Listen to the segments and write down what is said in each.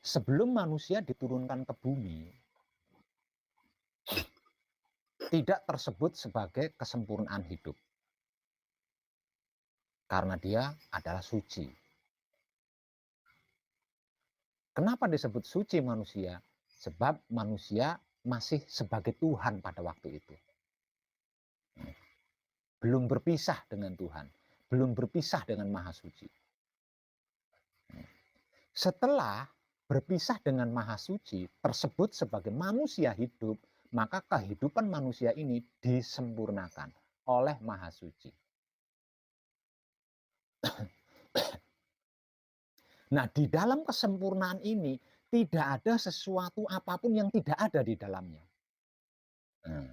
Sebelum manusia diturunkan ke bumi, tidak tersebut sebagai kesempurnaan hidup. Karena dia adalah suci. Kenapa disebut suci manusia? Sebab manusia masih sebagai Tuhan pada waktu itu. Belum berpisah dengan Tuhan. Belum berpisah dengan Maha Suci. Setelah berpisah dengan Maha Suci, tersebut sebagai manusia hidup, maka kehidupan manusia ini disempurnakan oleh Maha Suci. Nah, di dalam kesempurnaan ini tidak ada sesuatu apapun yang tidak ada di dalamnya. Nah,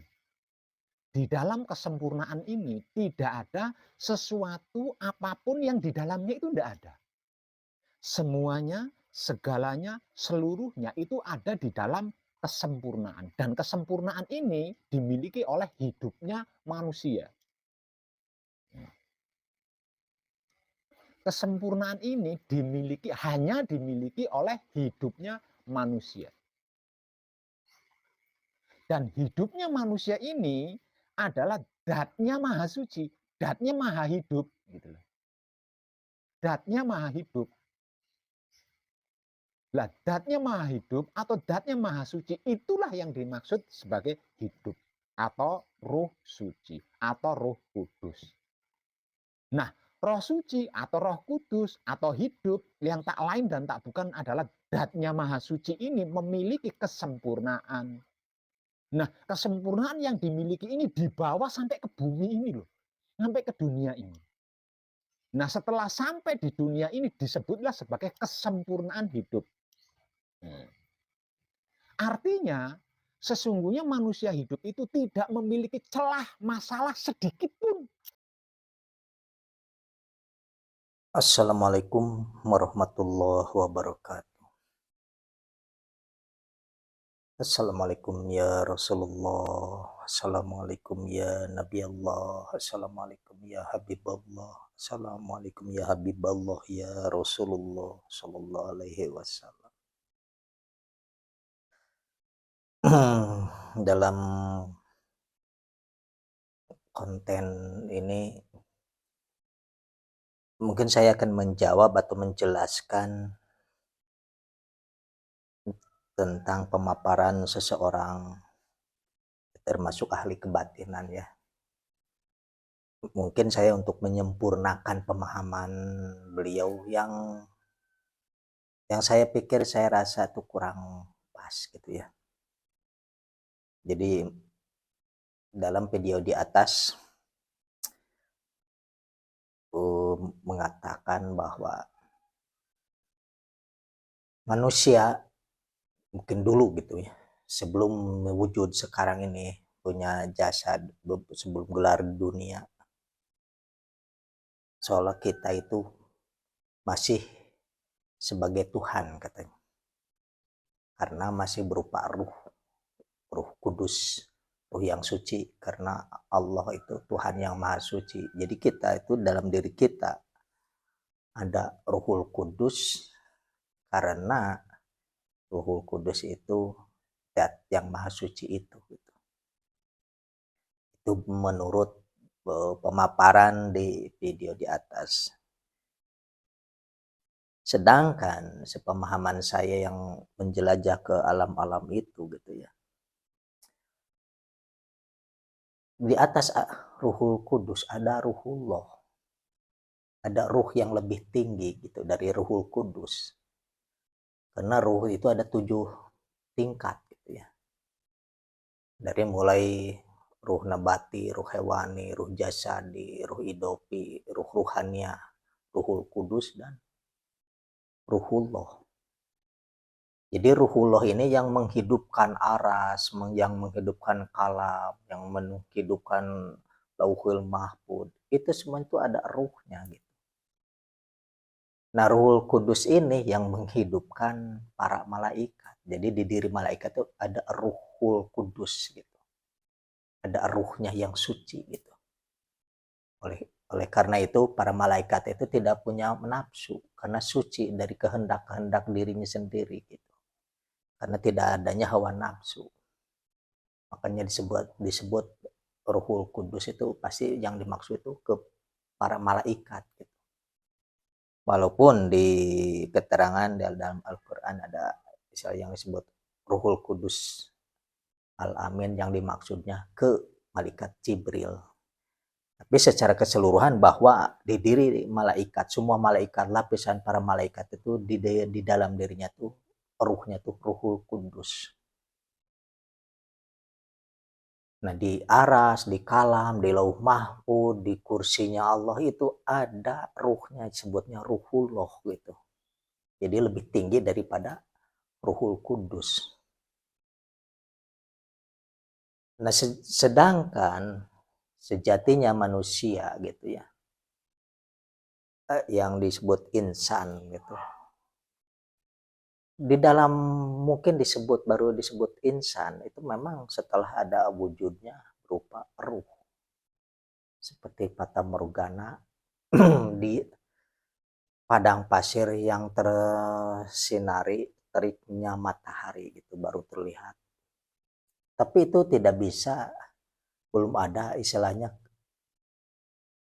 di dalam kesempurnaan ini tidak ada sesuatu apapun yang di dalamnya itu tidak ada. Semuanya, segalanya, seluruhnya itu ada di dalam kesempurnaan. Dan kesempurnaan ini dimiliki oleh hidupnya manusia. Kesempurnaan ini hanya dimiliki oleh hidupnya manusia. Dan hidupnya manusia ini adalah datnya maha suci, datnya maha hidup. Gitu loh. Datnya maha hidup. Lah, datnya maha hidup atau datnya maha suci, itulah yang dimaksud sebagai hidup atau roh suci atau roh kudus. Nah, roh suci atau roh kudus atau hidup yang tak lain dan tak bukan adalah datnya maha suci ini memiliki kesempurnaan. Nah, kesempurnaan yang dimiliki ini dibawa sampai ke bumi ini loh. Sampai ke dunia ini. Nah, setelah sampai di dunia ini disebutlah sebagai kesempurnaan hidup. Artinya, sesungguhnya manusia hidup itu tidak memiliki celah masalah sedikit pun. Assalamualaikum warahmatullahi wabarakatuh. Assalamualaikum ya Rasulullah. Assalamualaikum ya Nabi Allah. Assalamualaikum ya Habiballah. Assalamualaikum ya Habiballah ya Rasulullah sallallahu alaihi wasallam. Dalam konten ini mungkin saya akan menjawab atau menjelaskan tentang pemaparan seseorang termasuk ahli kebatinan ya. Mungkin saya untuk menyempurnakan pemahaman beliau yang saya pikir saya rasa itu kurang pas gitu ya. Jadi dalam video di atas mengatakan bahwa manusia mungkin dulu gitu ya, sebelum wujud sekarang ini punya jasad, sebelum gelar dunia, seolah kita itu masih sebagai Tuhan katanya, karena masih berupa ruh kudus, ruh yang suci, karena Allah itu Tuhan yang maha suci. Jadi kita itu dalam diri kita ada Ruhul Kudus, karena Ruhul Kudus itu zat yang maha suci itu. Itu menurut pemaparan di video di atas. Sedangkan sepemahaman saya yang menjelajah ke alam-alam itu gitu ya. Di atas Ruhul Kudus ada Ruhullah. Ada ruh yang lebih tinggi gitu dari Ruhul Kudus. Karena ruh itu ada 7 tingkat gitu ya. Dari mulai ruh nabati, ruh hewani, ruh jasadi, ruh idopi, ruh ruhania, Ruhul Kudus dan Ruhullah. Jadi Ruhullah ini yang menghidupkan aras, yang menghidupkan kalam, yang menghidupkan Lauhul Mahfud. Itu semua itu ada ruhnya gitu. Nah, Ruhul Kudus ini yang menghidupkan para malaikat. Jadi di diri malaikat itu ada Ruhul Kudus gitu. Ada ruhnya yang suci gitu. Oleh karena itu para malaikat itu tidak punya nafsu karena suci dari kehendak-kehendak dirinya sendiri gitu. Karena tidak adanya hawa nafsu. Makanya disebut Ruhul Kudus itu pasti yang dimaksud itu ke para malaikat gitu. Walaupun di keterangan dalam Al-Qur'an ada istilah yang disebut Ruhul Kudus Al-Amin yang dimaksudnya ke malaikat Jibril. Tapi secara keseluruhan bahwa di diri malaikat, semua malaikat, lapisan para malaikat itu di dalam dirinya tuh ruhnya tuh Ruhul Kudus. Nah di aras, di kalam, di lauh mahfud, di kursinya Allah itu ada ruhnya, disebutnya Ruhullah gitu. Jadi lebih tinggi daripada Ruhul Kudus. Nah sedangkan sejatinya manusia gitu ya, yang disebut insan gitu. Di dalam mungkin baru disebut insan itu memang setelah ada wujudnya berupa ruh. Seperti Fata Morgana di padang pasir yang tersinari teriknya matahari gitu baru terlihat. Tapi itu tidak bisa, belum ada istilahnya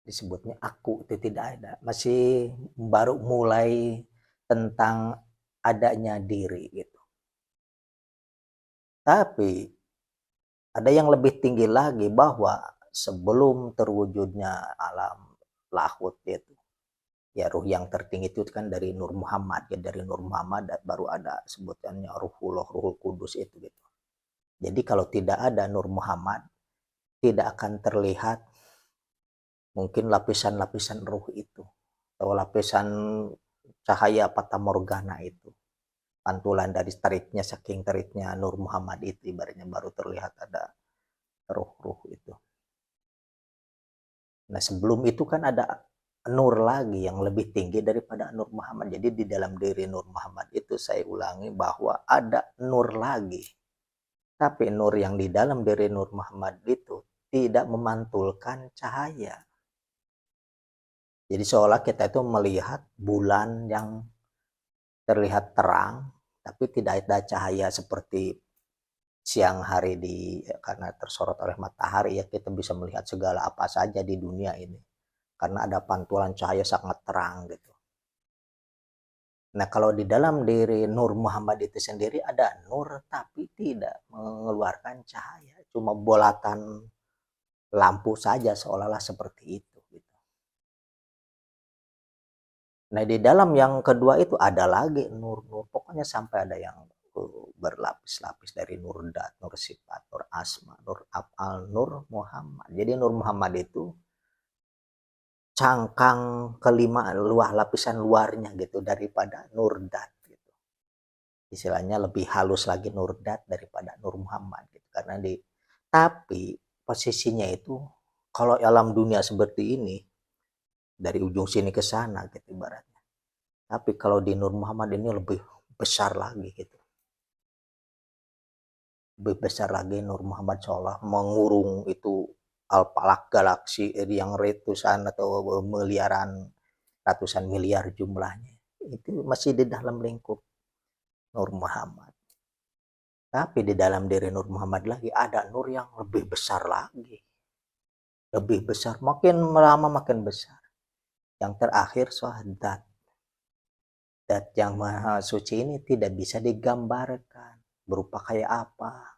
disebutnya aku, itu tidak ada. Masih baru mulai tentang adanya diri gitu. Tapi ada yang lebih tinggi lagi bahwa sebelum terwujudnya alam lahut itu, ya ruh yang tertinggi itu kan dari Nur Muhammad, ya dari Nur Muhammad baru ada sebutannya Ruhullah, Ruhul Kudus itu gitu. Jadi kalau tidak ada Nur Muhammad tidak akan terlihat mungkin lapisan-lapisan ruh itu atau lapisan cahaya Fata Morgana itu, pantulan dari teriknya, saking teriknya Nur Muhammad itu ibaratnya baru terlihat ada ruh-ruh itu. Nah sebelum itu kan ada nur lagi yang lebih tinggi daripada Nur Muhammad. Jadi di dalam diri Nur Muhammad itu saya ulangi bahwa ada nur lagi. Tapi nur yang di dalam diri Nur Muhammad itu tidak memantulkan cahaya. Jadi seolah kita itu melihat bulan yang terlihat terang, tapi tidak ada cahaya seperti siang hari karena tersorot oleh matahari ya kita bisa melihat segala apa saja di dunia ini. Karena ada pantulan cahaya sangat terang gitu. Nah kalau di dalam diri Nur Muhammad itu sendiri ada nur tapi tidak mengeluarkan cahaya. Cuma bolatan lampu saja seolah-olah seperti itu. Nah di dalam yang kedua itu ada lagi nur-nur, pokoknya sampai ada yang berlapis-lapis dari nur dat, nur sifat, nur asma, nur af'al, nur Muhammad. Jadi Nur Muhammad itu cangkang kelima lapisan luarnya gitu daripada nur dat gitu. Istilahnya lebih halus lagi nur dat daripada Nur Muhammad gitu. Tapi posisinya itu kalau alam dunia seperti ini dari ujung sini ke sana gitu ibaratnya. Tapi kalau di Nur Muhammad ini lebih besar lagi gitu. Lebih besar lagi Nur Muhammad seolah mengurung itu al-falak galaksi yang ratusan atau miliaran, ratusan miliar jumlahnya. Itu masih di dalam lingkup Nur Muhammad. Tapi di dalam diri Nur Muhammad lagi ada nur yang lebih besar lagi. Lebih besar, makin lama makin besar. Yang terakhir syahadat. Dat yang maha suci ini tidak bisa digambarkan berupa kayak apa,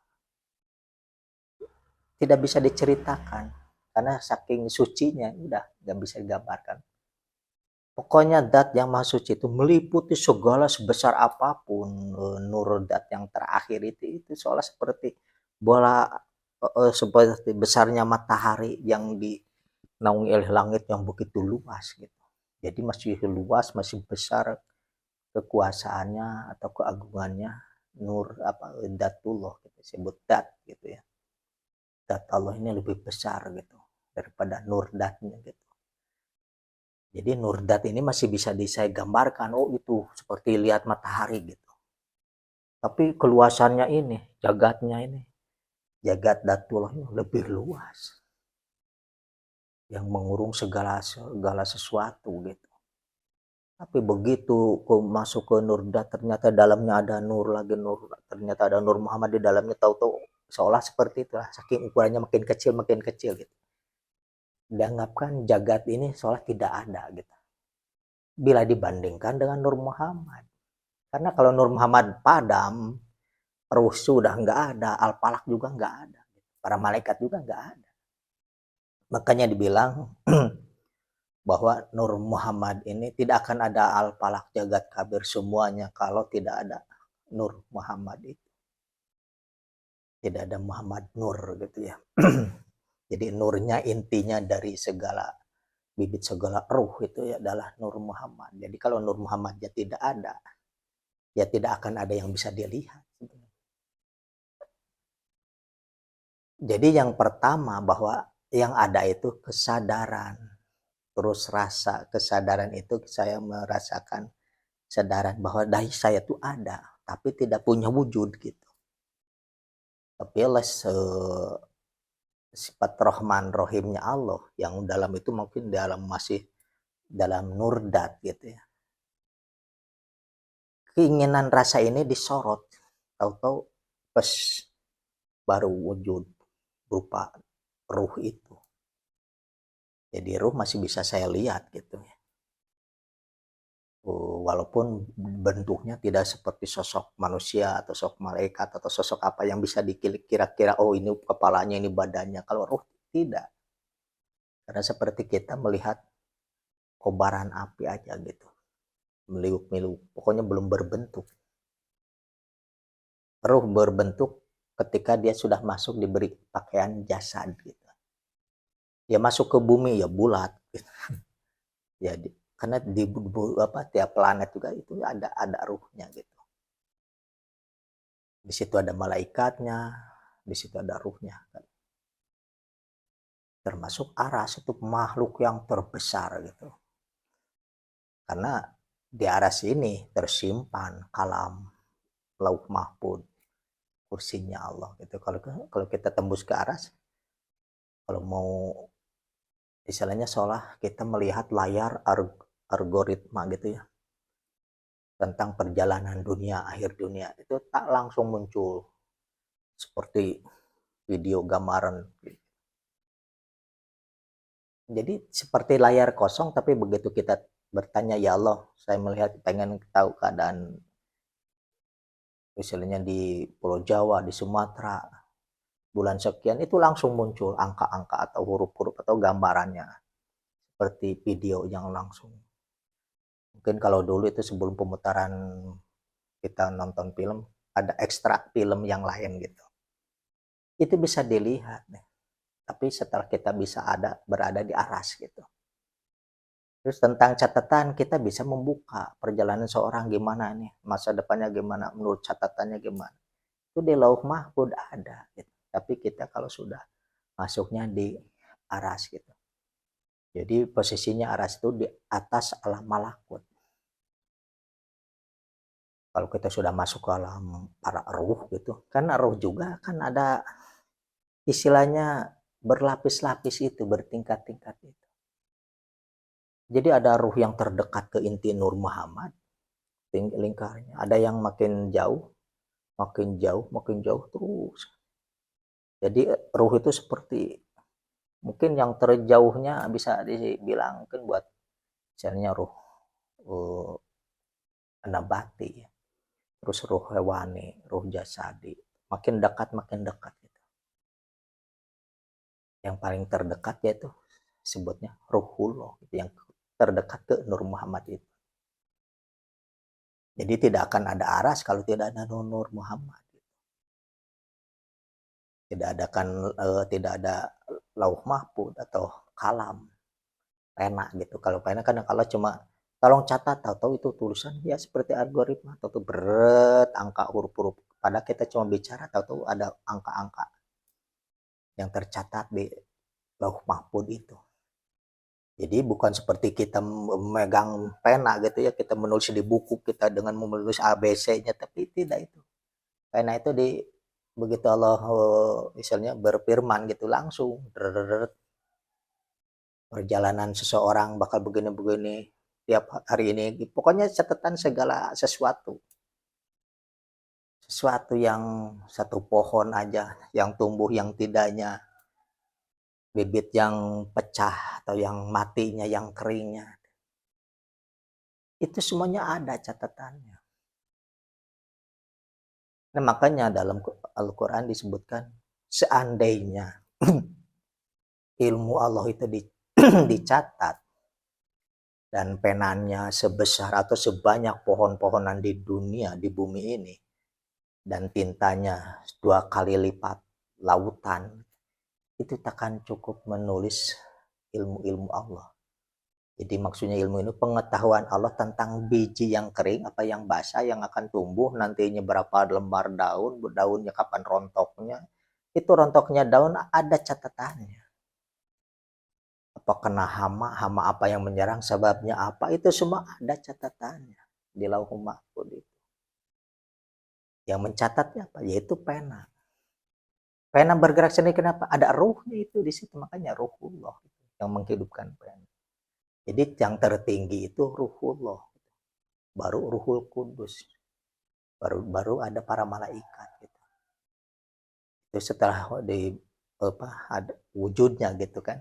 tidak bisa diceritakan karena saking sucinya udah nggak bisa digambarkan. Pokoknya dat yang maha suci itu meliputi segala sebesar apapun. Nur dat yang terakhir itu seolah seperti bola, seperti besarnya matahari yang dinaungi oleh langit yang begitu luas gitu. Jadi masih luas, masih besar kekuasaannya atau keagungannya nur datullah kita sebut dat gitu ya. Dat Allah ini lebih besar gitu daripada nur datnya gitu. Jadi nur dat ini masih bisa saya gambarkan, oh itu seperti lihat matahari gitu. Tapi keluasannya ini, jagat datullah ini lebih luas. yang mengurung segala sesuatu gitu. Tapi begitu masuk ke Nurdat, ternyata dalamnya ada nur lagi, nur, ternyata ada Nur Muhammad di dalamnya, tahu-tahu seolah seperti itulah, saking ukurannya makin kecil gitu. Dianggapkan jagat ini seolah tidak ada gitu. Bila dibandingkan dengan Nur Muhammad. Karena kalau Nur Muhammad padam, ruh sudah nggak ada, al-falak juga nggak ada, para malaikat juga nggak ada. Makanya dibilang bahwa Nur Muhammad ini tidak akan ada al-falak jagat kabir semuanya kalau tidak ada Nur Muhammad itu. Tidak ada Muhammad Nur gitu ya. Jadi nurnya intinya dari segala bibit segala ruh itu ya adalah Nur Muhammad. Jadi kalau Nur Muhammadnya tidak ada, ya tidak akan ada yang bisa dilihat. Jadi yang pertama bahwa yang ada itu kesadaran. Terus rasa kesadaran itu saya merasakan kesadaran bahwa dari saya tuh ada, tapi tidak punya wujud gitu. Tapi sifat Rahman Rohimnya Allah yang dalam itu mungkin masih dalam nurdat gitu ya. Keinginan rasa ini disorot, tahu-tahu pas baru wujud berupa ruh itu. Jadi ruh masih bisa saya lihat gitu ya. Walaupun bentuknya tidak seperti sosok manusia atau sosok malaikat atau sosok apa yang bisa dikira-kira, oh ini kepalanya, ini badannya. Kalau ruh tidak. Karena seperti kita melihat kobaran api aja gitu. Meliuk-meliuk, pokoknya belum berbentuk. Ruh berbentuk ketika dia sudah masuk diberi pakaian jasad gitu. Dia masuk ke bumi ya bulat gitu. Jadi karena di tiap planet juga itu ada ruhnya gitu. Di situ ada malaikatnya, di situ ada ruhnya. Termasuk aras itu makhluk yang terbesar gitu. Karena di aras ini tersimpan kalam, lauh mahfud, kursinya Allah gitu. Kalau kita tembus ke aras, kalau mau istilahnya seolah kita melihat layar algoritma gitu ya, tentang perjalanan dunia, akhir dunia itu tak langsung muncul seperti video gambaran. Jadi seperti layar kosong, tapi begitu kita bertanya, ya Allah, saya melihat pengen tahu keadaan misalnya di Pulau Jawa, di Sumatera, bulan sekian, itu langsung muncul angka-angka atau huruf-huruf atau gambarannya seperti video yang langsung. Mungkin kalau dulu itu sebelum pemutaran kita nonton film, ada ekstra film yang lain gitu. Itu bisa dilihat nih. Tapi setelah kita bisa berada di aras gitu. Terus tentang catatan kita bisa membuka perjalanan seorang gimana nih, masa depannya gimana, menurut catatannya gimana. Itu di lauh mahfud ada gitu. Tapi kita kalau sudah masuknya di aras gitu. Jadi posisinya aras itu di atas alam malakut. Kalau kita sudah masuk ke alam para ruh gitu, kan ruh juga kan ada istilahnya berlapis-lapis itu, bertingkat-tingkat itu. Jadi ada ruh yang terdekat ke inti Nur Muhammad, lingkarnya. Ada yang makin jauh, makin jauh, makin jauh terus. Jadi ruh itu seperti mungkin yang terjauhnya bisa dibilang mungkin buat misalnya ruh nabati, terus ruh hewani, ruh jasadi, makin dekat gitu. Yang paling terdekat yaitu sebutnya ruhullah, gitu, yang terdekat ke Nur Muhammad itu. Jadi tidak akan ada aras kalau tidak ada Nur Muhammad. Tidak ada lauh mahfud atau kalam, pena gitu. Kalau pena kalau cuma tolong catat, tahu itu tulisan ya seperti algoritma, tahu berat angka huruf-huruf. Padahal kita cuma bicara, tahu ada angka-angka yang tercatat di lauh mahfud itu. Jadi bukan seperti kita memegang pena gitu ya, kita menulis di buku kita dengan menulis ABC-nya, tapi tidak itu. Pena itu begitu Allah misalnya berfirman gitu langsung perjalanan seseorang bakal begini-begini tiap hari ini. Pokoknya catatan segala sesuatu. Sesuatu yang satu pohon aja, yang tumbuh, yang tidaknya, bibit yang pecah atau yang matinya, yang keringnya. Itu semuanya ada catatannya. Nah, makanya dalam Al-Quran disebutkan seandainya ilmu Allah itu dicatat dan penanya sebesar atau sebanyak pohon-pohonan di dunia, di bumi ini, dan tintanya 2 kali lipat lautan, itu takkan cukup menulis ilmu-ilmu Allah. Jadi maksudnya ilmu ini pengetahuan Allah tentang biji yang kering, apa yang basah, yang akan tumbuh, nantinya berapa lembar daun, daunnya kapan rontoknya. Itu rontoknya daun ada catatannya. Apa kena hama, hama apa yang menyerang, sebabnya apa, itu semua ada catatannya di Lauhul Mahfuz itu. Yang mencatatnya apa? Yaitu pena. Pena bergerak sendiri, kenapa? Ada ruhnya itu di situ, makanya ruhullah yang menghidupkan pena. Jadi yang tertinggi itu ruhullah, baru ruhul kudus, baru ada para malaikat gitu. Itu setelah ada wujudnya gitu kan.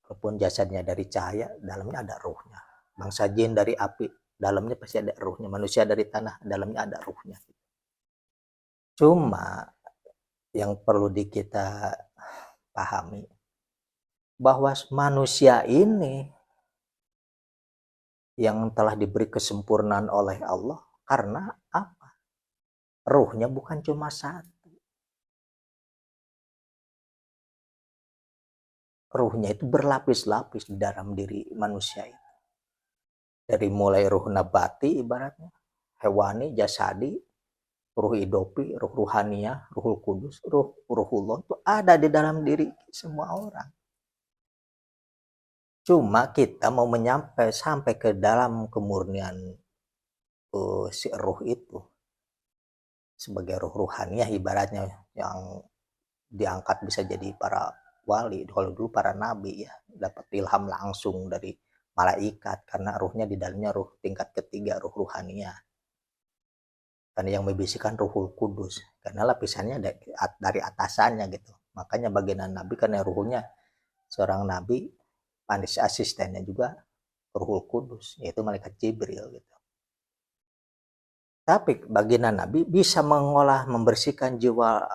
Walaupun jasadnya dari cahaya, dalamnya ada ruhnya. Bangsa jin dari api, dalamnya pasti ada ruhnya. Manusia dari tanah, dalamnya ada ruhnya. Cuma yang perlu kita pahami bahwa manusia ini yang telah diberi kesempurnaan oleh Allah karena apa? Ruhnya bukan cuma satu. Ruhnya itu berlapis-lapis di dalam diri manusia itu. Dari mulai ruh nabati ibaratnya, hewani, jasadi, ruh idopi, ruh ruhaniyah, ruhul kudus, ruhullah itu ada di dalam diri semua orang. Cuma kita mau sampai ke dalam kemurnian si ruh itu sebagai ruh ruhaniyah ibaratnya yang diangkat bisa jadi para wali. Kalau dulu para nabi ya dapat ilham langsung dari malaikat karena ruhnya di dalamnya ruh tingkat ketiga, ruh ruhaniyah. Karena yang membisikkan ruhul kudus karena lapisannya dari atasannya gitu. Makanya bagian nabi karena ruhnya seorang nabi, panis asistennya juga ruhul kudus, yaitu malaikat Jibril gitu. Tapi baginda Nabi bisa mengolah, membersihkan jiwa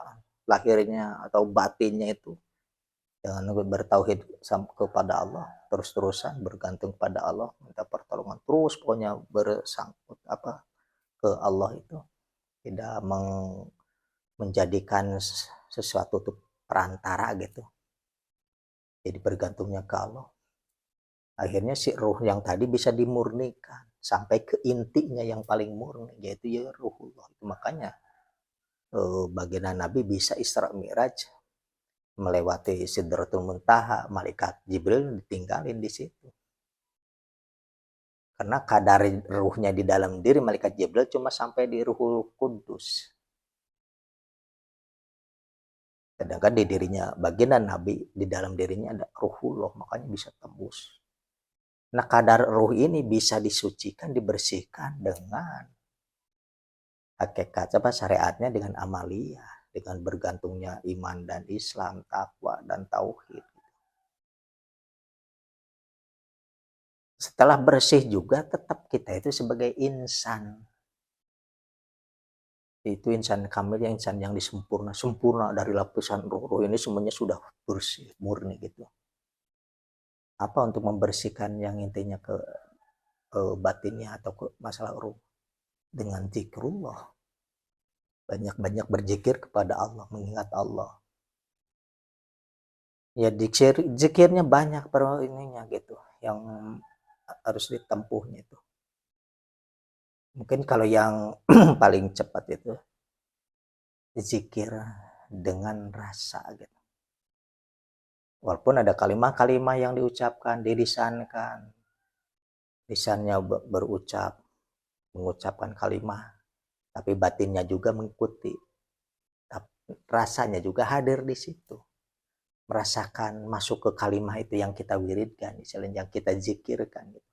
lahirnya atau batinnya itu dengan bertauhid kepada Allah, terus-terusan bergantung kepada Allah, minta pertolongan terus, pokoknya bersangkut ke Allah itu, tidak menjadikan sesuatu itu perantara gitu. Jadi bergantungnya ke Allah. Akhirnya si ruh yang tadi bisa dimurnikan sampai ke intinya yang paling murni, yaitu ya ruhullah. Itu makanya baginda Nabi bisa Isra Mi'raj melewati Sidratul Muntaha, malaikat Jibril ditinggalin di situ. Karena kadar ruhnya di dalam diri malaikat Jibril cuma sampai di Ruhul Kudus. Sedangkan di dirinya baginda Nabi, di dalam dirinya ada ruhullah, makanya bisa tembus. Nah, kadar ruh ini bisa disucikan, dibersihkan dengan hakikat syariatnya, dengan amaliyah, dengan bergantungnya iman dan Islam, takwa dan tauhid. Setelah bersih juga tetap kita itu sebagai insan. Itu insan kamil, yang insan yang sempurna dari lapisan ruh ini semuanya sudah bersih, murni gitu. Apa untuk membersihkan yang intinya ke batinnya atau ke masalah ruh? Dengan zikrullah. Banyak-banyak berzikir kepada Allah, mengingat Allah. Ya zikirnya banyak per ininya gitu, yang harus ditempuhnya itu. Mungkin kalau yang paling cepat itu zikir dengan rasa gitu. Walaupun ada kalimat-kalimat yang diucapkan, dilisankan, lisannya berucap, mengucapkan kalimat, tapi batinnya juga mengikuti, rasanya juga hadir di situ. merasakan masuk ke kalimah itu yang kita wiridkan, misalnya yang kita zikirkan gitu.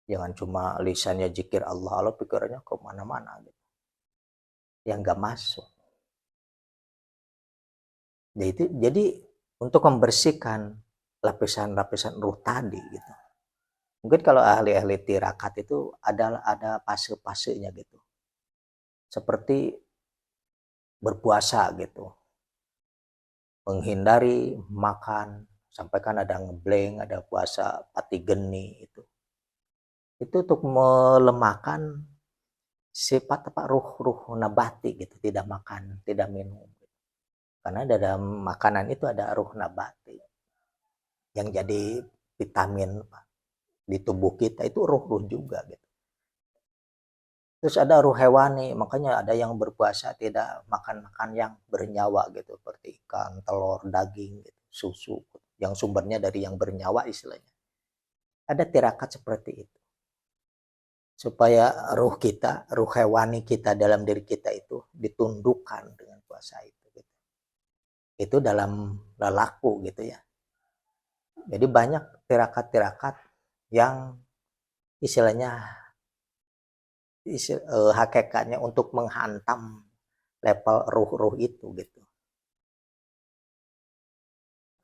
Jangan cuma lisannya zikir Allah, Allah pikirannya ke mana-mana gitu. Yang nggak masuk. Jadi untuk membersihkan lapisan-lapisan ruh tadi gitu. Mungkin kalau ahli-ahli tirakat itu ada fase-fasenya gitu. Seperti berpuasa gitu. Menghindari makan, sampai kan ada ngeblank, ada puasa pati geni itu. Itu untuk melemahkan sifat ruh nabati gitu, tidak makan, tidak minum. Karena dalam makanan itu ada ruh nabati yang jadi vitamin di tubuh kita, itu ruh-ruh juga gitu. Terus ada ruh hewani, makanya ada yang berpuasa tidak makan-makan yang bernyawa gitu, seperti ikan, telur, daging, gitu, susu, yang sumbernya dari yang bernyawa istilahnya. Ada tirakat seperti itu. Supaya ruh kita, ruh hewani kita dalam diri kita itu ditundukkan dengan puasa itu. Gitu. Itu dalam lelaku gitu ya. Jadi banyak tirakat-tirakat yang istilahnya hakikatnya untuk menghantam level ruh-ruh itu gitu.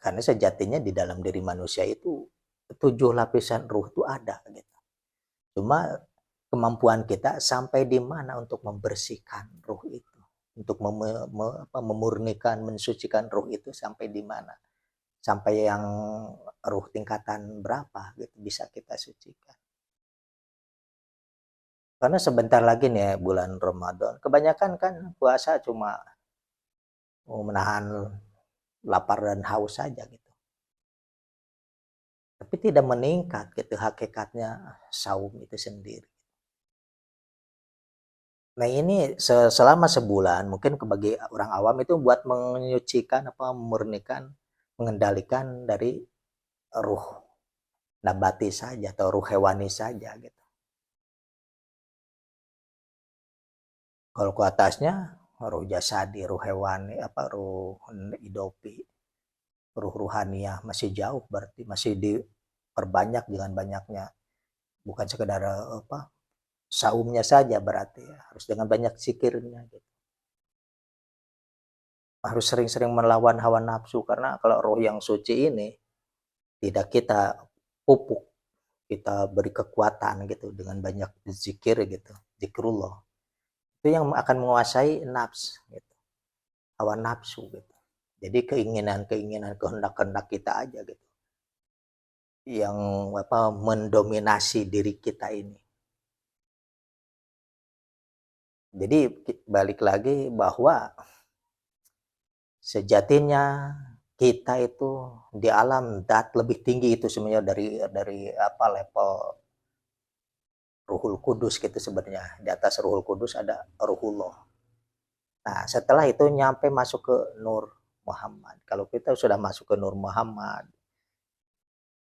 Karena sejatinya di dalam diri manusia itu 7 lapisan ruh itu ada gitu. Cuma kemampuan kita sampai di mana untuk membersihkan ruh itu, untuk memurnikan, mensucikan ruh itu sampai di mana, sampai yang ruh tingkatan berapa gitu bisa kita sucikan. Karena sebentar lagi nih ya bulan Ramadan, kebanyakan kan puasa cuma menahan lapar dan haus saja gitu. Tapi tidak meningkat gitu hakikatnya saum itu sendiri. Nah ini selama sebulan mungkin bagi orang awam itu buat menyucikan memurnikan, mengendalikan dari ruh nabati saja atau ruh hewani saja gitu. Kalau ke atasnya ruh jasadi, ruh hewani, ruh idopi, ruh ruhaniah masih jauh, berarti masih diperbanyak dengan banyaknya, bukan sekedar saumnya saja, berarti ya harus dengan banyak zikirnya gitu. Harus sering-sering melawan hawa nafsu, karena kalau roh yang suci ini tidak kita pupuk, kita beri kekuatan gitu dengan banyak zikir gitu, zikrullah. Itu yang akan menguasai nafs gitu. Hawa nafsu gitu. Jadi keinginan-keinginan, kehendak-kehendak kita aja gitu. Yang mendominasi diri kita ini. Jadi balik lagi bahwa sejatinya kita itu di alam dat lebih tinggi itu sebenarnya dari level Ruhul Kudus gitu sebenarnya. Di atas Ruhul Kudus ada Ruhullah. Nah, setelah itu nyampe masuk ke Nur Muhammad. Kalau kita sudah masuk ke Nur Muhammad,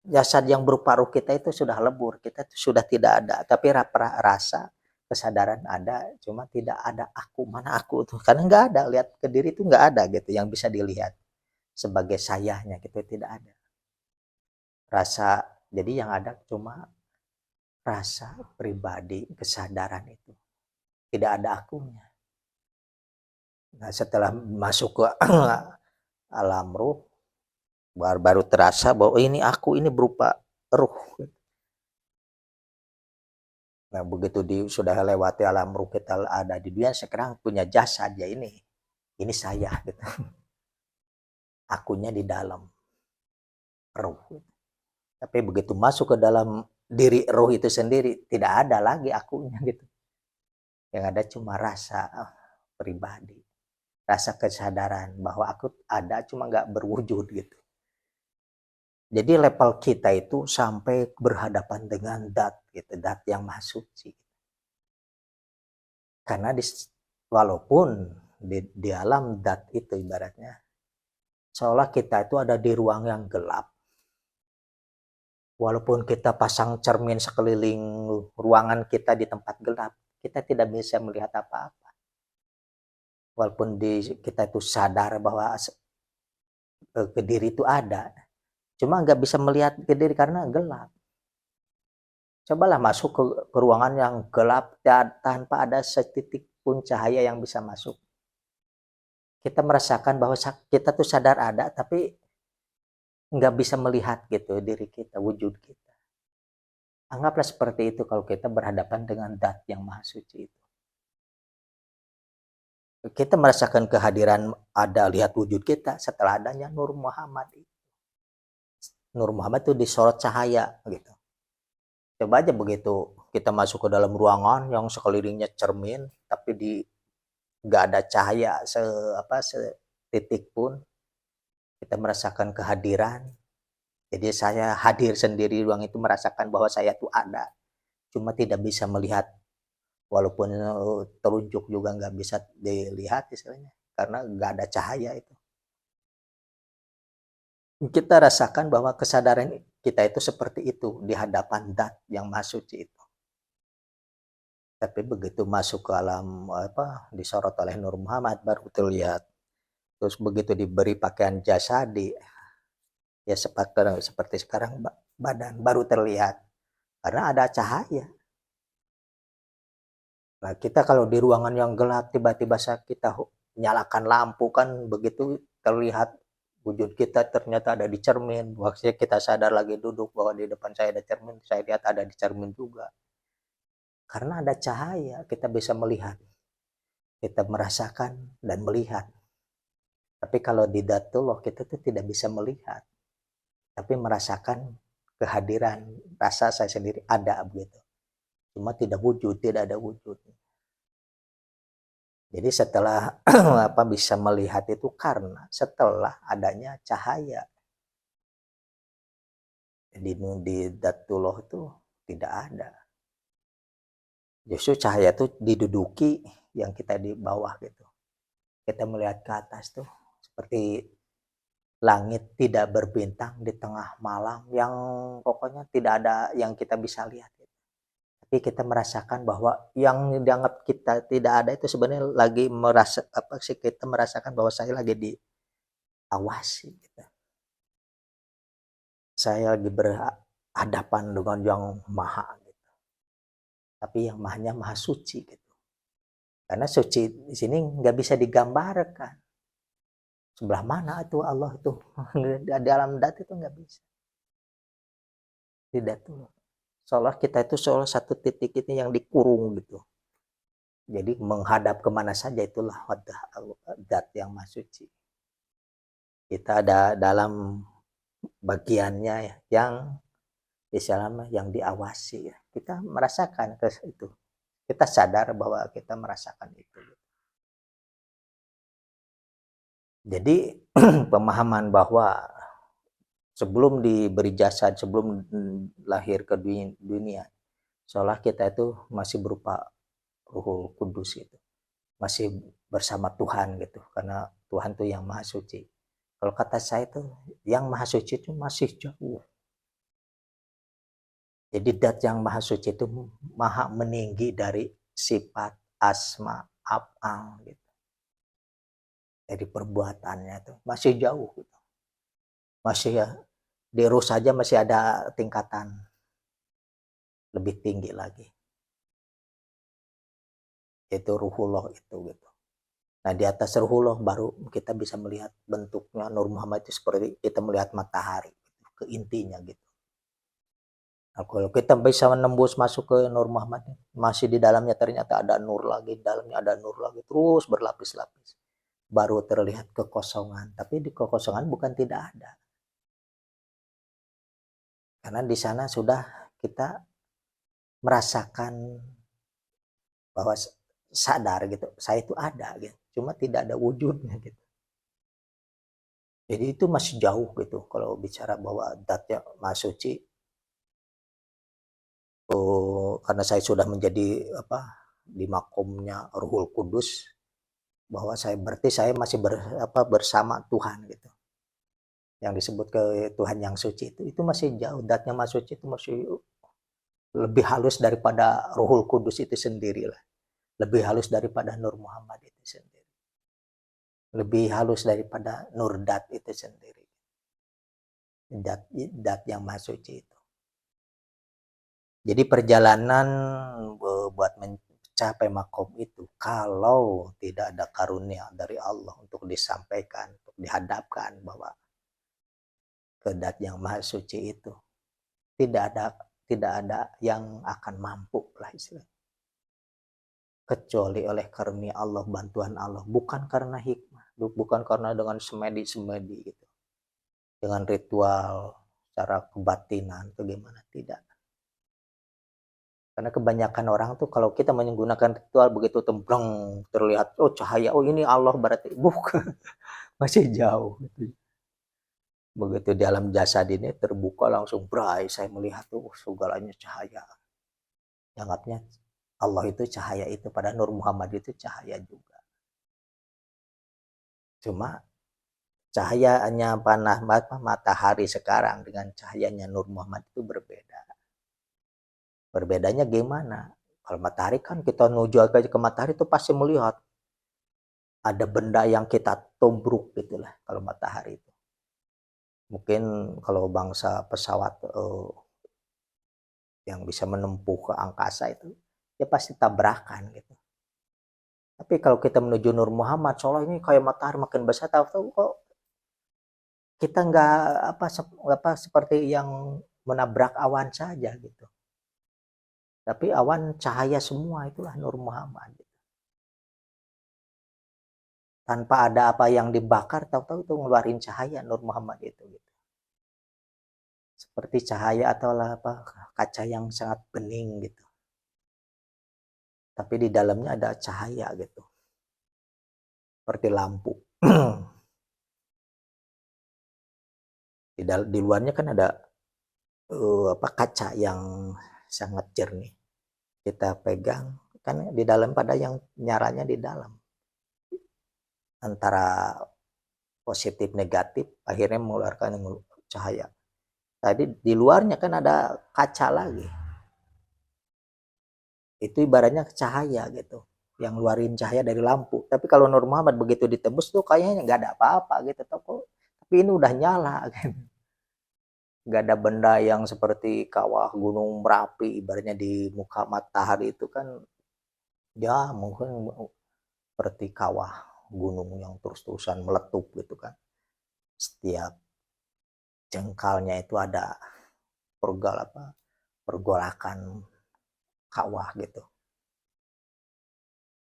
jasad yang berupa ruh kita itu sudah lebur, kita itu sudah tidak ada, tapi rasa kesadaran ada, cuma tidak ada aku, mana aku tuh, karena nggak ada, lihat ke diri itu nggak ada gitu yang bisa dilihat sebagai sayanya gitu, tidak ada rasa. Jadi yang ada cuma rasa pribadi, kesadaran itu, tidak ada akunya. Nah setelah masuk ke alam ruh, baru terasa bahwa ini aku, ini berupa ruh. Nah begitu sudah lewati alam ruh, kita ada di dunia, sekarang punya jasad ya, ini saya gitu. Akunya di dalam ruh. Tapi begitu masuk ke dalam diri ruh itu sendiri, tidak ada lagi akunya gitu. Yang ada cuma rasa pribadi, rasa kesadaran bahwa aku ada cuma nggak berwujud gitu. Jadi level kita itu sampai berhadapan dengan dat gitu, dat yang maha suci. Karena walaupun di alam dat itu ibaratnya seolah kita itu ada di ruang yang gelap. Walaupun kita pasang cermin sekeliling ruangan kita di tempat gelap, kita tidak bisa melihat apa-apa. Walaupun kita itu sadar bahwa ke diri itu ada, cuma nggak bisa melihat ke diri karena gelap. Cobalah masuk ke ruangan yang gelap tanpa ada setitik pun cahaya yang bisa masuk. Kita merasakan bahwa kita tuh sadar ada, tapi nggak bisa melihat gitu diri kita, wujud kita. Anggaplah seperti itu kalau kita berhadapan dengan Dat yang Maha Suci itu. Kita merasakan kehadiran ada, lihat wujud kita setelah adanya Nur Muhammad. Nur Muhammad itu disorot cahaya gitu. Coba aja begitu kita masuk ke dalam ruangan yang sekelilingnya cermin, tapi nggak ada cahaya setitik pun, kita merasakan kehadiran. Jadi saya hadir sendiri di ruang itu, merasakan bahwa saya tuh ada, cuma tidak bisa melihat, walaupun telunjuk juga nggak bisa dilihat istilahnya, karena nggak ada cahaya itu. Kita rasakan bahwa kesadaran kita itu seperti itu di hadapan Dat yang Maha Suci itu. Tapi begitu masuk ke alam disorot oleh Nur Muhammad baru terlihat. Terus begitu diberi pakaian jasadi, ya seperti sekarang badan baru terlihat karena ada cahaya. Nah, kita kalau di ruangan yang gelap tiba-tiba kita nyalakan lampu kan begitu terlihat wujud kita ternyata ada di cermin. Waktu kita sadar lagi duduk bahwa di depan saya ada cermin, saya lihat ada di cermin juga. Karena ada cahaya, kita bisa melihat. Kita merasakan dan melihat. Tapi kalau di Datullah kita tuh tidak bisa melihat. Tapi merasakan kehadiran, rasa saya sendiri ada begitu. Cuma tidak wujud, tidak ada wujud. Jadi setelah bisa melihat itu karena setelah adanya cahaya. Jadi di Datullah itu tidak ada. Justru cahaya itu diduduki yang kita di bawah gitu. Kita melihat ke atas tuh seperti langit tidak berbintang di tengah malam, yang pokoknya tidak ada yang kita bisa lihat. Tapi kita merasakan bahwa yang dianggap kita tidak ada itu sebenarnya lagi kita merasakan bahwa saya lagi diawasi gitu. Saya lagi berhadapan dengan yang maha gitu. Tapi yang mahanya maha suci gitu. Karena suci di sini nggak bisa digambarkan. Sebelah mana itu Allah itu? Di alam Dat itu nggak bisa. Tidak tuh. Seolah kita itu seolah satu titik ini yang dikurung gitu. Jadi menghadap kemana saja itulah Dat yang Maha Suci. Kita ada dalam bagiannya yang istilahnya yang diawasi ya. Kita merasakan itu. Kita sadar bahwa kita merasakan itu. Jadi pemahaman bahwa sebelum diberi jasad, sebelum lahir ke dunia, seolah kita itu masih berupa Ruhul Kudus itu, masih bersama Tuhan gitu, karena Tuhan itu yang Maha Suci. Kalau kata saya itu yang Maha Suci itu masih jauh. Jadi Dat yang Maha Suci itu maha meninggi dari sifat, asma, af'al gitu. Dari perbuatannya itu masih jauh gitu. Masih ya di ruh saja masih ada tingkatan lebih tinggi lagi. Itu Ruhullah itu gitu. Nah, di atas Ruhullah baru kita bisa melihat bentuknya Nur Muhammad itu seperti kita melihat matahari gitu, ke intinya gitu. Nah, kalau kita bisa menembus masuk ke Nur Muhammad, masih di dalamnya ternyata ada nur lagi, di dalamnya ada nur lagi, terus berlapis-lapis. Baru terlihat kekosongan, tapi di kekosongan bukan tidak ada. Karena di sana sudah kita merasakan bahwa sadar gitu, saya itu ada gitu, cuma tidak ada wujudnya gitu. Jadi itu masih jauh gitu kalau bicara bahwa Datnya Maha Suci. Karena saya sudah menjadi di makomnya Ruhul Kudus, bahwa berarti saya masih bersama Tuhan gitu. Yang disebut ke Tuhan yang suci itu masih jauh. Datnya Maha Suci itu masih lebih halus daripada Ruhul Kudus itu sendiri lah. Lebih halus daripada Nur Muhammad itu sendiri. Lebih halus daripada Nur Dat itu sendiri. Dat yang Maha Suci itu. Jadi perjalanan buat mencapai makom itu, kalau tidak ada karunia dari Allah untuk disampaikan, untuk dihadapkan bahwa ke Dat yang Maha Suci itu, tidak ada yang akan mampu lah istilahnya. Kecuali oleh karunia Allah, bantuan Allah, bukan karena hikmah, bukan karena dengan semedi-semedi gitu, dengan ritual secara kebatinan atau gimana, tidak. Karena kebanyakan orang tuh kalau kita menggunakan ritual begitu tembrang terlihat oh cahaya, oh ini Allah, berarti bukan, masih jauh gitu. Begitu di alam jasad ini terbuka langsung bray, saya melihat tuh segalanya cahaya. Anggapnya Allah itu cahaya itu, pada Nur Muhammad itu cahaya juga. Cuma cahayanya panah matahari sekarang dengan cahayanya Nur Muhammad itu berbeda. Berbedanya gimana? Kalau matahari kan kita menuju ke matahari itu pasti melihat ada benda yang kita tombruk gitulah kalau matahari itu. Mungkin kalau bangsa pesawat yang bisa menempuh ke angkasa itu ya pasti tabrakan gitu. Tapi kalau kita menuju Nur Muhammad, soalnya ini kayak matahari makin besar, tahu-tahu kok kita nggak apa seperti yang menabrak awan saja gitu. Tapi awan cahaya semua, itulah Nur Muhammad. Tanpa ada apa yang dibakar, tahu-tahu itu ngeluarin cahaya Nur Muhammad itu gitu. Seperti cahaya atau apa kaca yang sangat bening gitu. Tapi di dalamnya ada cahaya gitu. Seperti lampu. Di luarnya kan ada kaca yang sangat jernih. Kita pegang kan di dalam, pada yang nyaranya di dalam. Antara positif negatif akhirnya mengeluarkan cahaya. Tadi di luarnya kan ada kaca lagi. Itu ibaratnya cahaya gitu, yang ngeluarin cahaya dari lampu. Tapi kalau Nur Muhammad begitu ditembus tuh kayaknya nggak ada apa-apa gitu. Tapi ini udah nyala gitu. Nggak ada benda yang seperti kawah gunung Merapi ibaratnya di muka matahari itu kan ya mungkin seperti kawah gunung yang terus-terusan meletup gitu kan. Setiap jengkalnya itu ada pergolakan kawah gitu.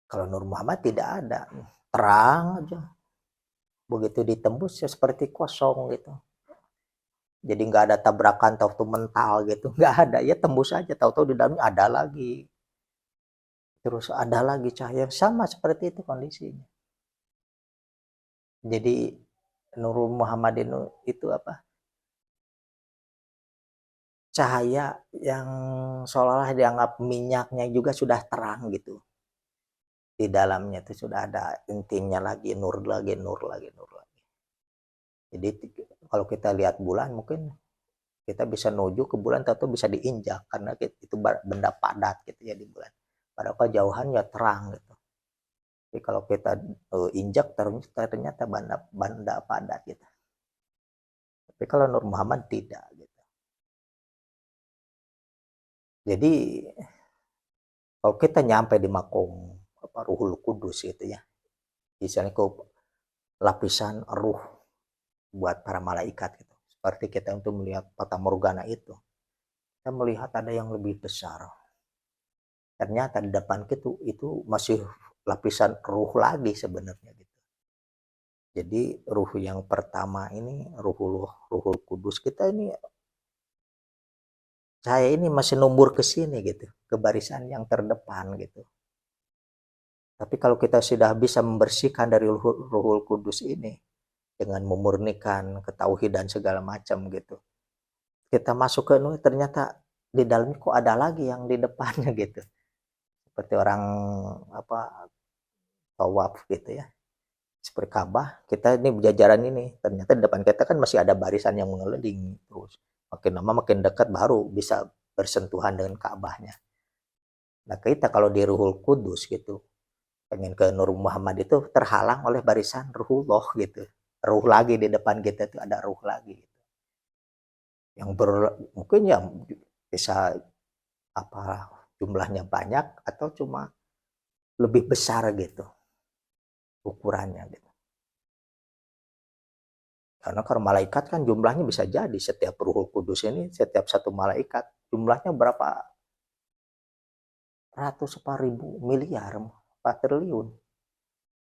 Kalau Nur Muhammad tidak ada, terang aja. Begitu ditembus ya seperti kosong gitu. Jadi nggak ada tabrakan tahu-tahu mental gitu, nggak ada, ya tembus aja, tahu-tahu di dalamnya ada lagi. Terus ada lagi cahaya, sama seperti itu kondisinya. Jadi Nurul Muhammad itu apa? Cahaya yang seolah-olah dianggap minyaknya juga sudah terang gitu. Di dalamnya itu sudah ada intinya lagi, nur lagi, nur lagi, nur lagi. Jadi kalau kita lihat bulan mungkin kita bisa menuju ke bulan atau bisa diinjak karena itu benda padat gitu ya di bulan. Padahal kejauhannya terang gitu. Tapi kalau kita injak ternyata benda padat gitu. Tapi kalau Nur Muhammad tidak gitu. Jadi kalau kita nyampe di makom Ruhul Kudus gitu ya, misalnya ke lapisan ruh buat para malaikat gitu. Seperti kita untuk melihat Fata Morgana itu, kita melihat ada yang lebih besar. Ternyata di depan kita itu masih lapisan ruh lagi sebenarnya gitu. Jadi ruh yang pertama ini Ruhul Kudus kita ini, saya ini masih nombor ke sini gitu, ke barisan yang terdepan gitu. Tapi kalau kita sudah bisa membersihkan dari Ruhul Kudus ini dengan memurnikan ketauhidan segala macam gitu, kita masuk ke ternyata di dalamnya kok ada lagi yang di depannya gitu. Seperti orang tawaf gitu ya, seperti Ka'bah, kita ini jajaran ini, ternyata di depan kita kan masih ada barisan yang mengelilingi terus. Makin lama makin dekat baru bisa bersentuhan dengan Ka'bahnya. Nah kita kalau di Ruhul Kudus gitu, pengen ke Nur Muhammad itu terhalang oleh barisan Ruhullah gitu. Ruh lagi di depan kita itu ada ruh lagi. yang mungkin ya bisa apa jumlahnya banyak atau cuma lebih besar gitu ukurannya gitu. Karena kalau malaikat kan jumlahnya bisa jadi setiap Ruhul Kudus ini, setiap satu malaikat jumlahnya berapa ratus apa ribu miliar, 4 triliun.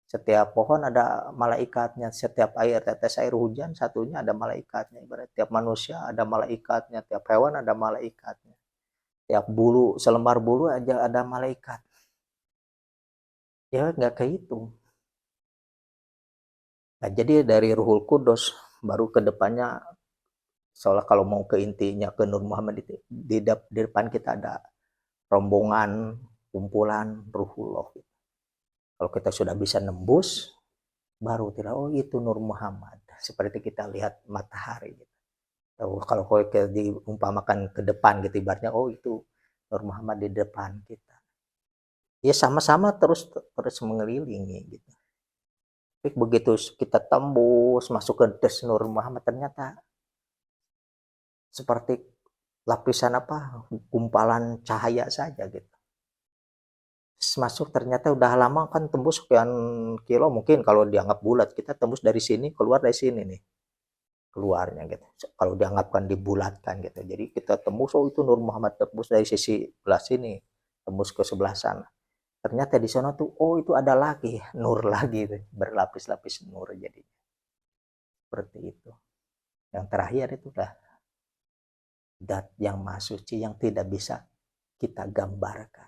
Setiap pohon ada malaikatnya, setiap air tetes air hujan satunya ada malaikatnya. Ibarat tiap manusia ada malaikatnya, tiap hewan ada malaikatnya. Tiap bulu, selembar bulu aja ada malaikat. Ya nggak kehitung. Nah, jadi dari Ruhul Kudus baru ke depannya seolah kalau mau ke intinya ke Nur Muhammad itu di depan kita ada rombongan kumpulan Ruhullah. Kalau kita sudah bisa nembus, baru tidak, oh itu Nur Muhammad. Seperti kita lihat matahari. Gitu. Kalau kita diumpamakan ke depan gitu, ibaratnya, oh itu Nur Muhammad di depan kita. Ya sama-sama terus mengelilingi gitu. Tapi begitu kita tembus masuk ke des Nur Muhammad, ternyata seperti lapisan apa, gumpalan cahaya saja gitu. Masuk ternyata udah lama kan tembus sekian kilo, mungkin kalau dianggap bulat kita tembus dari sini keluar dari sini nih keluarnya gitu kalau dianggapkan dibulatkan gitu. Jadi kita tembus, oh itu Nur Muhammad tembus dari sisi sebelah sini tembus ke sebelah sana, ternyata di sana tuh oh itu ada lagi nur lagi gitu. Berlapis-lapis nur jadi seperti itu. Yang terakhir itu dah zat yang maha suci yang tidak bisa kita gambarkan,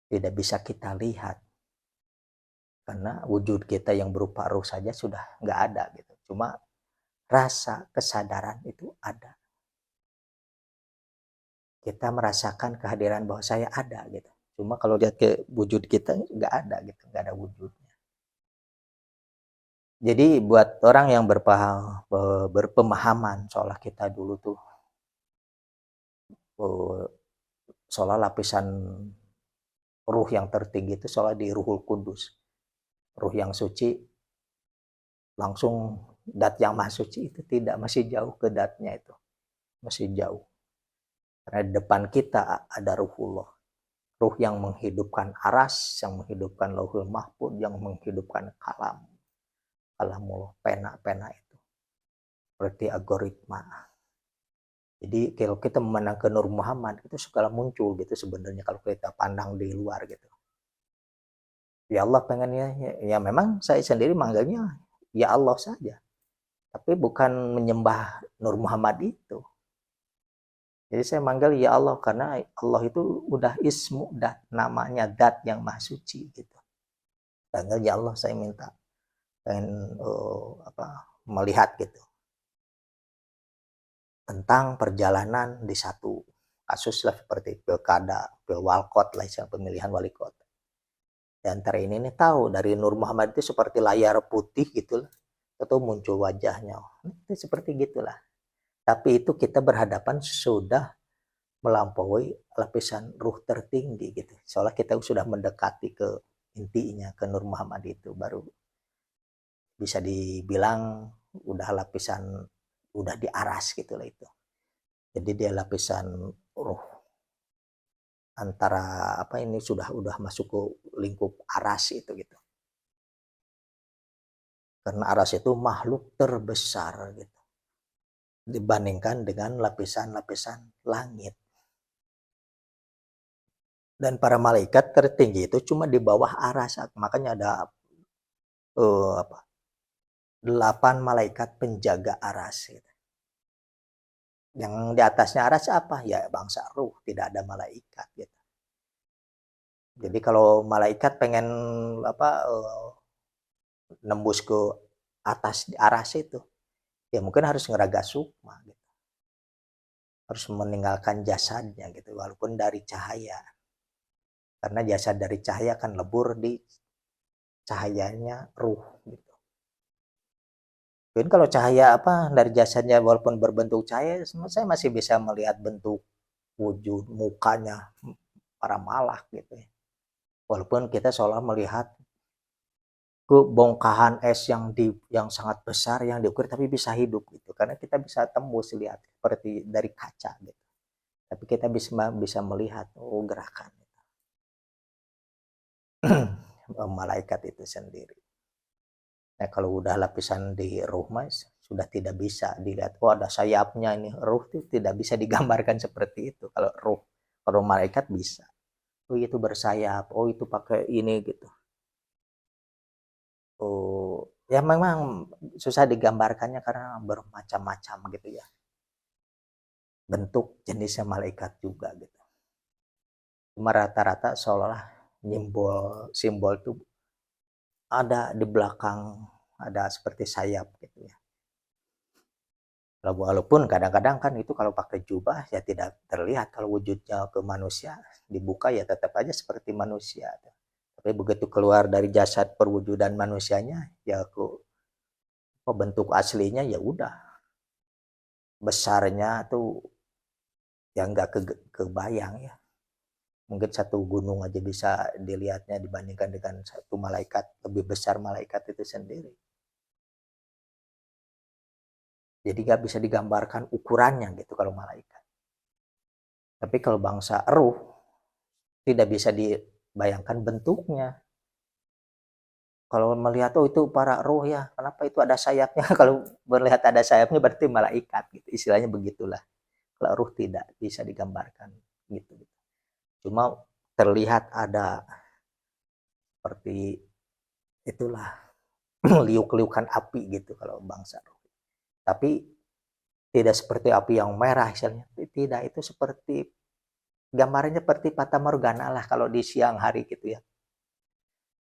tidak bisa kita lihat, karena wujud kita yang berupa ruh saja sudah nggak ada gitu. Cuma rasa kesadaran itu ada. Kita merasakan kehadiran bahwa saya ada gitu. Cuma kalau lihat ke wujud kita nggak ada gitu, nggak ada wujudnya. Jadi buat orang yang berpemahaman seolah kita dulu tuh seolah lapisan ruh yang tertinggi itu seolah di Ruhul Kudus, ruh yang suci, langsung dat yang maha suci itu tidak, masih jauh ke datnya itu, masih jauh. Karena di depan kita ada Ruhullah, ruh yang menghidupkan aras, yang menghidupkan lauhul mahfud, yang menghidupkan kalamullah, pena itu seperti algoritma. Jadi kalau kita memandang ke Nur Muhammad itu segala muncul gitu sebenarnya kalau kita pandang di luar gitu. Ya Allah pengennya ya memang saya sendiri manggilnya ya Allah saja, tapi bukan menyembah Nur Muhammad itu. Jadi saya manggil ya Allah karena Allah itu udah ismu dat, namanya dat yang maha suci gitu. Panggil ya Allah, saya minta pengen melihat gitu tentang perjalanan di satu kasus lah seperti pilkada, pilwalkot lah, pemilihan wali kota. Di antara ini nih tahu dari Nur Muhammad itu seperti layar putih gitu lah, atau muncul wajahnya, itu seperti gitulah. Tapi itu kita berhadapan sudah melampaui lapisan ruh tertinggi gitu. Seolah kita sudah mendekati ke intinya, ke Nur Muhammad itu, baru bisa dibilang udah lapisan, udah di aras gitu lah itu. Jadi dia lapisan ruh antara apa ini sudah masuk ke lingkup aras itu gitu. Karena aras itu makhluk terbesar gitu dibandingkan dengan lapisan-lapisan langit. Dan para malaikat tertinggi itu cuma di bawah aras, makanya ada 8 malaikat penjaga aras gitu. Yang di atasnya aras apa? Ya bangsa ruh, tidak ada malaikat gitu. Jadi kalau malaikat pengen nembus ke atas aras itu, ya mungkin harus ngeraga sukma gitu. Harus meninggalkan jasadnya gitu, walaupun dari cahaya. Karena jasad dari cahaya akan lebur di cahayanya ruh gitu. Mungkin kalau cahaya dari jasadnya walaupun berbentuk cahaya, saya masih bisa melihat bentuk wujud mukanya para malak gitu ya. Walaupun kita seolah melihat ke bongkahan es yang sangat besar yang diukur tapi bisa hidup gitu. karena kita bisa tembus lihat seperti dari kaca gitu. Tapi kita bisa melihat gerakan malaikat itu sendiri. Nah, kalau udah lapisan di ruh mas sudah tidak bisa dilihat. Oh, ada sayapnya ini. Ruh itu tidak bisa digambarkan seperti itu. Kalau ruh, kalau malaikat bisa. Oh, itu bersayap. Oh, itu pakai ini gitu. Oh, ya memang susah digambarkannya karena bermacam-macam gitu ya. Bentuk jenisnya malaikat juga gitu. Cuma rata-rata seolah-olah simbol itu ada di belakang, ada seperti sayap gitu ya. Walaupun kadang-kadang kan itu kalau pakai jubah ya tidak terlihat kalau wujudnya ke manusia, dibuka ya tetap aja seperti manusia. Tapi begitu keluar dari jasad perwujudan manusianya ya bentuk aslinya ya udah besarnya tuh yang nggak kebayang ya. Mungkin satu gunung aja bisa dilihatnya dibandingkan dengan satu malaikat, lebih besar malaikat itu sendiri. Jadi nggak bisa digambarkan ukurannya gitu kalau malaikat. Tapi kalau bangsa ruh tidak bisa dibayangkan bentuknya. Kalau melihat oh itu para ruh ya, kenapa itu ada sayapnya? Kalau melihat ada sayapnya berarti malaikat gitu. Istilahnya begitulah. Kalau ruh tidak bisa digambarkan gitu. Cuma terlihat ada seperti itulah liuk-liukan api gitu kalau bangsa ruh. Tapi tidak seperti api yang merah misalnya. Tidak, itu seperti gambarnya seperti fata morgana lah kalau di siang hari gitu ya.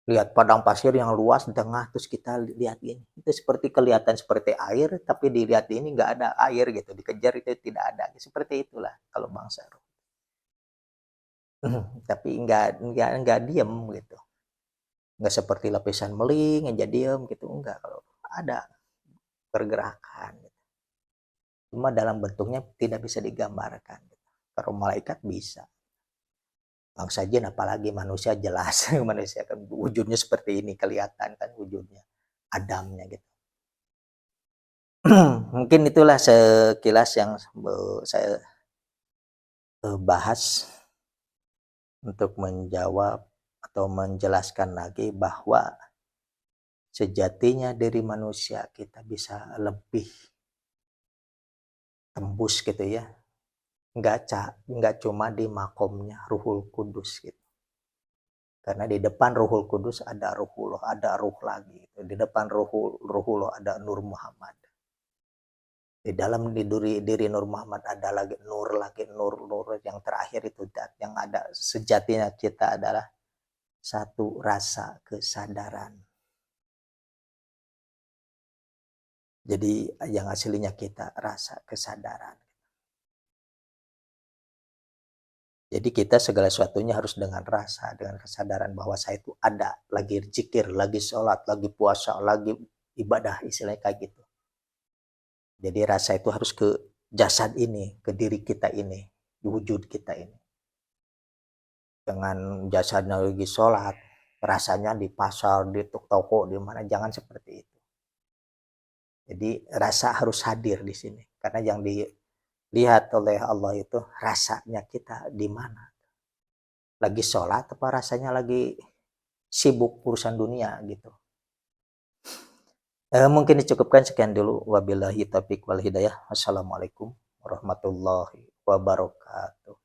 Lihat padang pasir yang luas di tengah terus kita lihat ini. Itu seperti kelihatan seperti air tapi dilihat ini nggak ada air gitu. Dikejar itu tidak ada. Seperti itulah kalau bangsa ruh. Tapi nggak diem gitu. Nggak seperti lapisan meling aja diem gitu. Enggak, kalau ada pergerakan. Cuma dalam bentuknya tidak bisa digambarkan. Kalau malaikat bisa. Bangsa jin apalagi manusia jelas. Manusia kan wujudnya seperti ini. Kelihatan kan wujudnya. Adamnya gitu. Mungkin itulah sekilas yang saya bahas untuk menjawab atau menjelaskan lagi bahwa sejatinya diri manusia kita bisa lebih tembus gitu ya, nggak cuma di makomnya Ruhul Kudus gitu, karena di depan Ruhul Kudus ada Ruhullah, ada ruh lagi gitu. Di depan Ruhullah ada Nur Muhammad, di dalam diri Nur Muhammad ada lagi nur yang terakhir itu dat yang ada. Sejatinya kita adalah satu rasa kesadaran. Jadi yang aslinya kita rasa kesadaran. Jadi kita segala sesuatunya harus dengan rasa, dengan kesadaran bahwa saya itu ada, lagi zikir, lagi sholat, lagi puasa, lagi ibadah, istilahnya kayak gitu. Jadi rasa itu harus ke jasad ini, ke diri kita ini, wujud kita ini. Dengan jasadnya lagi sholat, rasanya di pasar, di toko, di mana, jangan seperti itu. Jadi rasa harus hadir di sini, karena yang dilihat oleh Allah itu rasanya kita di mana. Lagi sholat apa rasanya lagi sibuk urusan dunia gitu. Mungkin dicukupkan sekian dulu. Wabillahi taufiq wal hidayah. Wassalamualaikum warahmatullahi wabarakatuh.